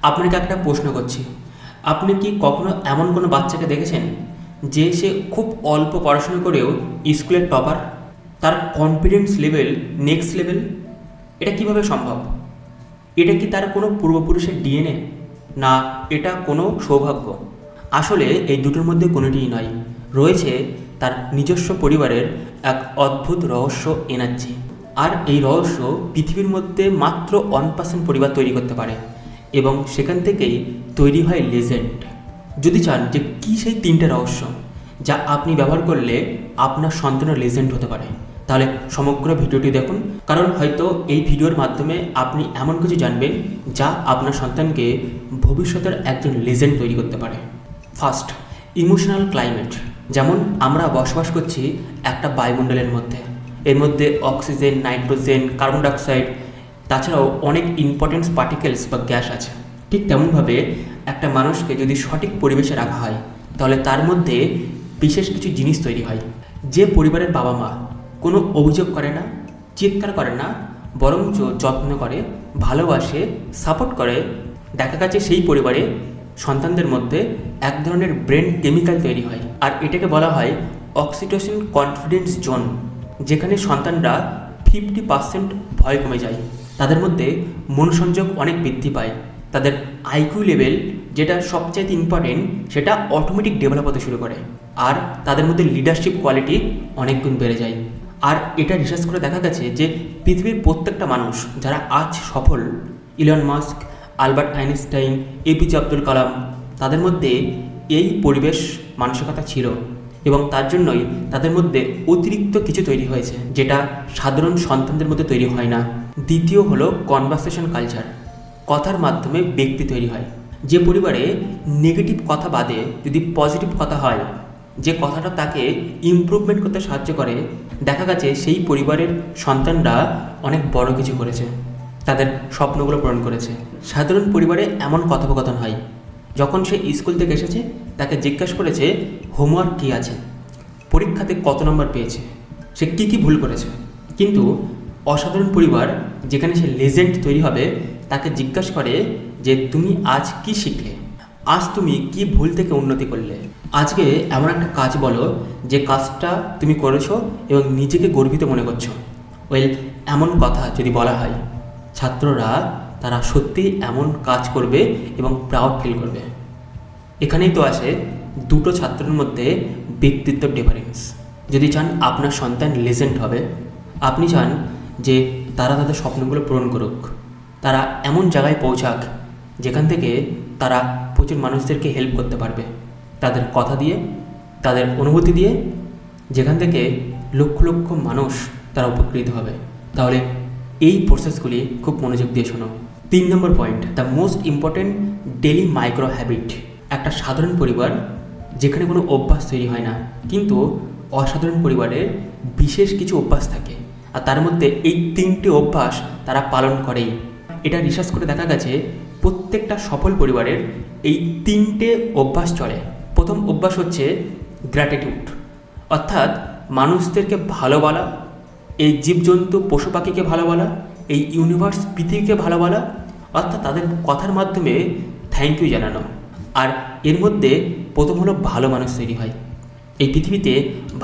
আপনাকে একটা প্রশ্ন করছি, আপনি কি কখনো এমন কোনো বাচ্চাকে দেখেছেন যে সে খুব অল্প পড়াশোনা করেও স্কুলের টপার, তার কনফিডেন্স লেভেল নেক্সট লেভেল? এটা কিভাবে সম্ভব? এটা কি তার কোনো পূর্বপুরুষের ডিএনএ, না এটা কোনো সৌভাগ্য? আসলে এই দুটোর মধ্যে কোনোটিই নয়, রয়েছে তার নিজস্ব পরিবারের এক অদ্ভুত রহস্য এনার্জি। আর এই রহস্য পৃথিবীর মধ্যে মাত্র 1% পরিবার তৈরি করতে পারে, এবং সেখান থেকেই তৈরি হয় লেজেন্ড। যদি চান যে কী সেই তিনটে রহস্য যা আপনি ব্যবহার করলে আপনার সন্তানের লেজেন্ড হতে পারে, তাহলে সমগ্র ভিডিওটি দেখুন, কারণ হয়তো এই ভিডিওর মাধ্যমে আপনি এমন কিছু জানবেন যা আপনার সন্তানকে ভবিষ্যতের একজন লেজেন্ড তৈরি করতে পারে। First, emotional climate. যেমন আমরা বসবাস করছি একটা বায়ুমণ্ডলের মধ্যে, এর মধ্যে অক্সিজেন, নাইট্রোজেন, কার্বন ডাইঅক্সাইড, তাছাড়াও অনেক ইম্পর্টেন্ট পার্টিকেলস বা গ্যাস আছে। ঠিক তেমনভাবে একটা মানুষকে যদি সঠিক পরিবেশে রাখা হয়, তাহলে তার মধ্যে বিশেষ কিছু জিনিস তৈরি হয়। যে পরিবারের বাবা মা কোনো অভিযোগ করে না, চিৎকার করে না, বরঞ্চ যত্ন করে, ভালোবাসে, সাপোর্ট করে, দেখা গেছে সেই পরিবারে সন্তানদের মধ্যে এক ধরনের ব্রেন কেমিক্যাল তৈরি হয়, আর এটাকে বলা হয় অক্সিটোসিন কনফিডেন্স জোন, যেখানে সন্তানরা 50% ভয় কমে যায়, তাদের মধ্যে মনোসংযোগ অনেক বৃদ্ধি পায়, তাদের আইকিউ লেভেল, যেটা সবচাইতে ইম্পর্টেন্ট, সেটা অটোমেটিক ডেভেলপ হতে শুরু করে, আর তাদের মধ্যে লিডারশিপ কোয়ালিটি অনেক গুণ বেড়ে যায়। আর এটা রিসার্চ করে দেখা গেছে যে পৃথিবীর প্রত্যেকটা মানুষ যারা আজ সফল, Elon Musk, Albert Einstein, APJ Abdul Kalam, তাদের মধ্যে এই পরিবেশ মানসিকতা ছিল, এবং তার জন্যই তাদের মধ্যে অতিরিক্ত কিছু তৈরি হয়েছে যেটা সাধারণ সন্তানদের মধ্যে তৈরি হয় না। দ্বিতীয় হলো কনভারসেশন কালচার। কথার মাধ্যমে ব্যক্তি তৈরি হয়। যে পরিবারে নেগেটিভ কথা বাদে যদি পজিটিভ কথা হয়, যে কথাটা তাকে ইমপ্রুভমেন্ট করতে সাহায্য করে, দেখা গেছে সেই পরিবারের সন্তানরা অনেক বড় কিছু করেছে, তাদের স্বপ্নগুলো পূরণ করেছে। সাধারণ পরিবারে এমন কথোপকথন হয়, যখন সে স্কুল থেকে এসেছে তাকে জিজ্ঞাসা করেছে হোমওয়ার্ক কী আছে, পরীক্ষাতে কত নম্বর পেয়েছে, সে কী কী ভুল করেছে। কিন্তু অসাধারণ পরিবার, যেখানে সে লেজেন্ড তৈরি হবে, তাকে জিজ্ঞাসা করে যে তুমি আজ কি শিখলে, আজ তুমি কি ভুল থেকে উন্নতি করলে, আজকে এমন একটা কাজ বলো যে কাজটা তুমি করেছো এবং নিজেকে গর্বিত মনে করছো। এমন কথা যদি বলা হয়, ছাত্ররা তারা সত্যি এমন কাজ করবে এবং প্রাউড ফিল করবে। এখানেই তো আসে দুটো ছাত্রের মধ্যে ব্যক্তিত্ব ডিফারেন্স। যদি চান আপনার সন্তান লেজেন্ড হবে, আপনি চান যে তারা তাদের স্বপ্নগুলো পূরণ করুক, তারা এমন জায়গায় পৌঁছাক যেখান থেকে তারা প্রচুর মানুষদেরকে হেল্প করতে পারবে তাদের কথা দিয়ে, তাদের অনুভূতি দিয়ে, যেখান থেকে লক্ষ লক্ষ মানুষ তারা উপকৃত হবে, তাহলে এই প্রসেসগুলি খুব মনোযোগ দিয়ে শোনো। 3 নম্বর point, the most important daily micro habit. একটা সাধারণ পরিবার যেখানে কোনো অভ্যাস তৈরি হয় না, কিন্তু অসাধারণ পরিবারে বিশেষ কিছু অভ্যাস থাকে, আর তার মধ্যে এই 3টে অভ্যাস তারা পালন করেই। এটা রিসার্চ করে দেখা গেছে প্রত্যেকটা সফল পরিবারের এই 3টে অভ্যাস চলে। প্রথম অভ্যাস হচ্ছে গ্র্যাটিটিউড, অর্থাৎ মানুষদেরকে ভালো বলা, এই জীবজন্তু পশু পাখিকে ভালো বলা, এই ইউনিভার্স পৃথিবীকে ভালো বলা, অর্থাৎ তাদের কথার মাধ্যমে থ্যাংক ইউ জানানো। আর এর মধ্যে প্রথম হলো ভালো মানুষ তৈরি হয়, এই পৃথিবীতে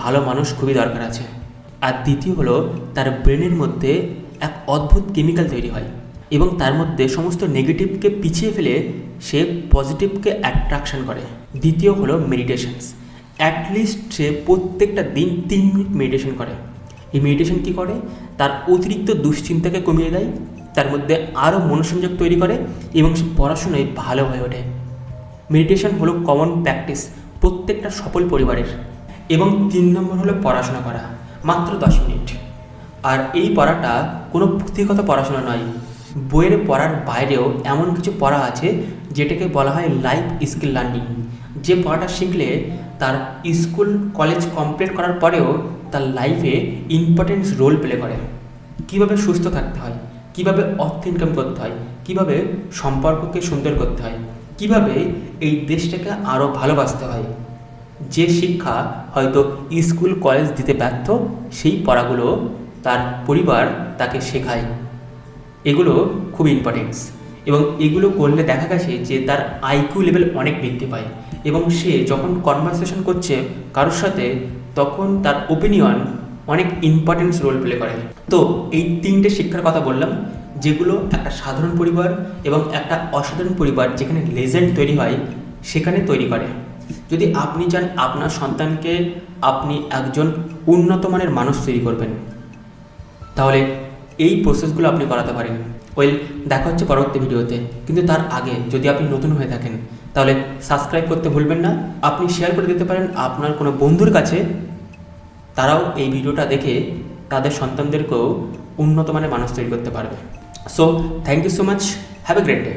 ভালো মানুষ খুবই দরকার আছে। আর দ্বিতীয় হলো তার ব্রেনের মধ্যে এক অদ্ভুত কেমিক্যাল তৈরি হয়, এবং তার মধ্যে সমস্ত নেগেটিভকে পিছিয়ে ফেলে সে পজিটিভকে অ্যাট্রাকশন করে। দ্বিতীয় হলো মেডিটেশনস। অ্যাটলিস্ট সে প্রত্যেকটা দিন 3 মিনিট মেডিটেশন করে। এই মেডিটেশন কী করে, তার অতিরিক্ত দুশ্চিন্তাকে কমিয়ে দেয়, তার মধ্যে আরও মনোসংযোগ তৈরি করে, এবং সে পড়াশোনায় ভালো হয়ে ওঠে। মেডিটেশন হলো কমন প্র্যাকটিস প্রত্যেকটা সফল পরিবারের। এবং 3 নম্বর হলো পড়াশোনা করা, মাত্র 10 মিনিট। আর এই পড়াটা কোনো পুঁথিগত পড়াশোনা নয়, বইয়ের পড়ার বাইরেও এমন কিছু পড়া আছে যেটাকে বলা হয় লাইফ স্কিল লার্নিং। যে পড়াটা শিখলে তার স্কুল কলেজ কমপ্লিট করার পরেও তার লাইফে ইম্পর্টেন্স রোল প্লে করে। কীভাবে সুস্থ থাকতে হয়, কীভাবে অর্থ ইনকাম করতে হয়, কীভাবে সম্পর্ককে সুন্দর করতে হয়, কীভাবে এই দেশটাকে আরও ভালোবাসতে হয়। যে শিক্ষা হয়তো স্কুল কলেজ দিতে ব্যর্থ, সেই পড়াগুলো তার পরিবার তাকে শেখায়। এগুলো খুব ইম্পর্টেন্স। এবং এগুলো করলে দেখা গেছে যে তার আইকিউ লেভেল অনেক বৃদ্ধি পায় এবং সে যখন কনভারসেশন করছে কারোর সাথে তখন তার ওপিনিয়ন অনেক ইম্পর্টেন্স রোল প্লে করে। তো এই তিনটে শিক্ষার কথা বললাম, যেগুলো একটা সাধারণ পরিবার এবং একটা অসাধারণ পরিবার যেখানে লেজেন্ড তৈরি হয় সেখানে তৈরি করে। যদি আপনি চান আপনার সন্তানকে আপনি একজন উন্নত মানের মানুষ তৈরি করবেন, তাহলে এই প্রসেসগুলো আপনি করাতে পারেন। দেখা হচ্ছে পরবর্তী ভিডিওতে, কিন্তু তার আগে যদি আপনি নতুন হয়ে থাকেন তাহলে সাবস্ক্রাইব করতে ভুলবেন না। আপনি শেয়ার করে দিতে পারেন আপনার কোনো বন্ধুর কাছে, তারাও এই ভিডিওটা দেখে তাদের সন্তানদেরকেও উন্নত মানের মানুষ তৈরি করতে পারবে। So thank you so much, have a great day.